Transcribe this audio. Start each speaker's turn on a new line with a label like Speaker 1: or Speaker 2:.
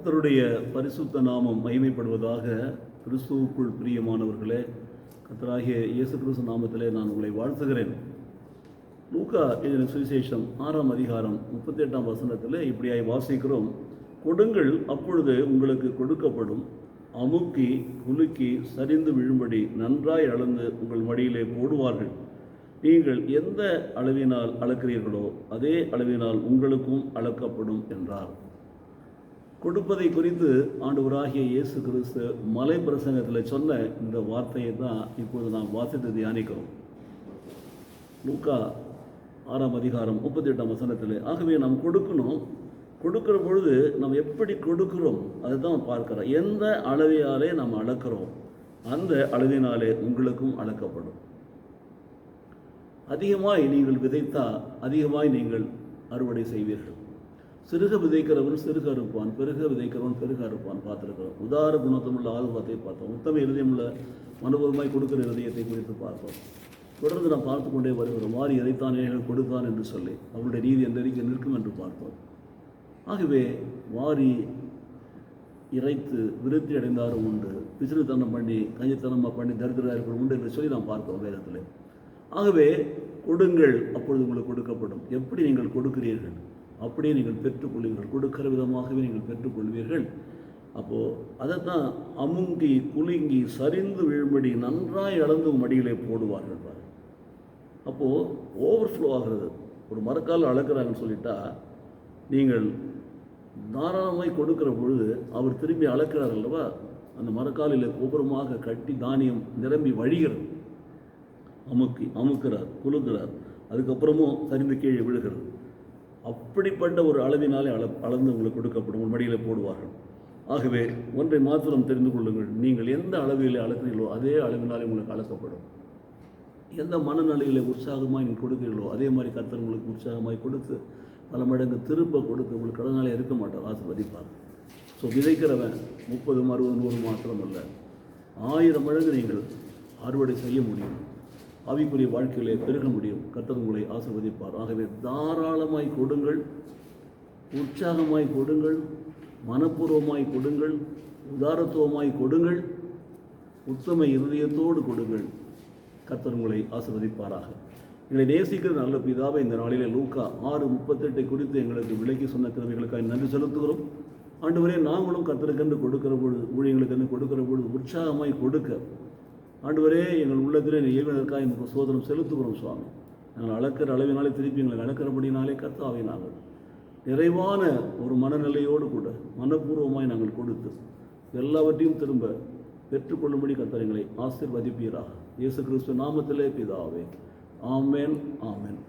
Speaker 1: கர்த்தருடைய பரிசுத்த நாமம் மகிமைப்படுவதாக. கிறிஸ்துவுக்குள் பிரியமானவர்களே, கர்த்தராகிய இயேசு கிறிஸ்து நாமத்திலே நான் உங்களை வாழ்த்துகிறேன். லூக்கா எழுதின சுவிசேஷம் 6ஆம் அதிகாரம் 38ஆம் வசனத்தில் இப்படியாய் வாசிக்கிறோம். கொடுங்கள், அப்பொழுது உங்களுக்கு கொடுக்கப்படும். அமுக்கி குலுக்கி சரிந்து விழும்படி நன்றாய் அளந்து உங்கள் மடியிலே போடுவார்கள். நீங்கள் எந்த அளவினால் அளக்கிறீர்களோ அதே அளவினால் உங்களுக்கும் அளக்கப்படும் என்றார். கொடுப்பதை குறித்து ஆண்டவராகிய இயேசு கிறிஸ்து மலை பிரசங்கத்தில் சொன்ன இந்த வார்த்தையை தான் இப்போது நாம் வாசித்து தியானிக்கிறோம். லூக்கா 6ஆம் அதிகாரம் 38ஆம் வசனத்தில், ஆகவே நாம் கொடுக்கணும். கொடுக்கிற பொழுது நம்ம எப்படி கொடுக்கிறோம் அதை தான் பார்க்கிறோம். எந்த அளவினாலே நாம் அளக்கிறோம் அந்த அளவினாலே உங்களுக்கும் அளக்கப்படும். அதிகமாய் நீங்கள் விதைத்தால் அதிகமாய் நீங்கள் அறுவடை செய்வீர்கள். சிறுக விதைக்கிறவன் சிறுக அறுப்பான், பெருக விதைக்கிறவன் பெருக அறுப்பான் பார்த்துருக்கிறோம். உதார குணத்தமுள்ள ஆல்வத்தை பார்த்தோம். உத்தம இருதயமுள்ள மனபூர்வமாய் கொடுக்கிற இருதயத்தை குறித்து பார்த்தோம். தொடர்ந்து நாம் பார்த்து கொண்டே வருகிறோம். வாரி இறைத்தான் ஏழைகள் கொடுத்தான் என்று சொல்லி அவருடைய நீதி என்றைக்கு நிற்கும் என்று பார்த்தோம். ஆகவே வாரி இறைத்து விருத்தி அடைந்தாரும் உண்டு, பிசிறுத்தனம் பண்ணி கஞ்சித்தனமாக பண்ணி தரித்திரர்கள் உண்டு என்று சொல்லி நாம் பார்த்தோம் வேதத்தில். ஆகவே கொடுங்கள், அப்பொழுது உங்களுக்கு கொடுக்கப்படும். எப்படி நீங்கள் கொடுக்கிறீர்கள் அப்படியே நீங்கள் பெற்றுக்கொள்வீர்கள். கொடுக்கிற விதமாகவே நீங்கள் பெற்றுக்கொள்வீர்கள். அப்போது அதைத்தான் அமுங்கி குலுங்கி சரிந்து விழும்படி நன்றாய் அளந்து மடியிலே போடுவார்கள். அப்போது ஓவர்ஃப்ளோ ஆகிறது. ஒரு மரக்கால் அளக்கிறாங்கன்னு சொல்லிட்டா, நீங்கள் தாராளமாய் கொடுக்கிற பொழுது அவர் திரும்பி அளக்கிறார் அல்லவா, அந்த மரக்காலில் கோபுரமாக கட்டி தானியம் நிரம்பி வழிகிறது. அமுக்கிறார், குலுக்கிறார், அதுக்கப்புறமும் சரிந்து கீழே விழுகிறது. அப்படிப்பட்ட ஒரு அளவினாலே அளந்து உங்களுக்கு கொடுக்கப்படும், உங்கள் மடியில் போடுவார்கள். ஆகவே ஒன்றை மாத்திரம் தெரிந்து கொள்ளுங்கள், நீங்கள் எந்த அளவிலே அளக்கிறீர்களோ அதே அளவினாலே உங்களுக்கு அளக்கப்படும். எந்த மனநிலையில் உற்சாகமாக நீங்கள் கொடுக்கிறீர்களோ அதே மாதிரி கர்த்தர் உங்களுக்கு உற்சாகமாய் கொடுத்து பல மடங்கு திரும்ப கொடுத்து உங்களுக்கு கடனாலே இருக்க மாட்டார், ஆசீர்வதிப்பார். ஸோ விதைக்கிறவன் 30, 60, 100 மாத்திரம் அல்ல, 1000 மடங்கு நீங்கள் அறுவடை செய்ய முடியும். ஆவிக்குரிய வாழ்க்கையிலே பெருக முடியும். கர்த்தர் உங்களை ஆசீர்வதிப்பார். ஆகவே தாராளமாய் கொடுங்கள், உற்சாகமாய் கொடுங்கள், மனப்பூர்வமாய் கொடுங்கள், உதாரத்துவமாய் கொடுங்கள், உத்தம இருதயத்தோடு கொடுங்கள். கர்த்தர் உங்களை ஆசீர்வதிப்பாராக. எங்களை நேசிக்கிற நல்ல பிதாவை, இந்த நாளிலே லூக்கா 6:38 குறித்து எங்களுக்கு விளக்கி சொன்ன கிருபைகளுக்காக நன்றி செலுத்துகிறோம். ஆண்டவரே, நாங்களும் கர்த்தருக்கென்று கொடுக்கிற பொழுது, ஊழியர்களுக்கென்று கொடுக்கிற பொழுது உற்சாகமாய் கொடுக்க ஆண்டவரே எங்கள் உள்ளத்திலே இயங்குவதற்காக எங்களுக்கு சோதனம் செலுத்துகிறோம் சுவாமி. நாங்கள் அளக்கிற அளவினாலே திருப்பி எங்களை அளக்கிறபடினாலே கர்த்தாவே நாங்கள் நிறைவான ஒரு மனநிலையோடு கூட மனப்பூர்வமாய் நாங்கள் கொடுத்து எல்லாவற்றையும் திரும்ப பெற்றுக்கொள்ளும்படி கர்த்தர் எங்களை ஆசீர்வதிப்பீராக. இயேசு கிறிஸ்து நாமத்திலே பிதாவே, ஆமென், ஆமென்.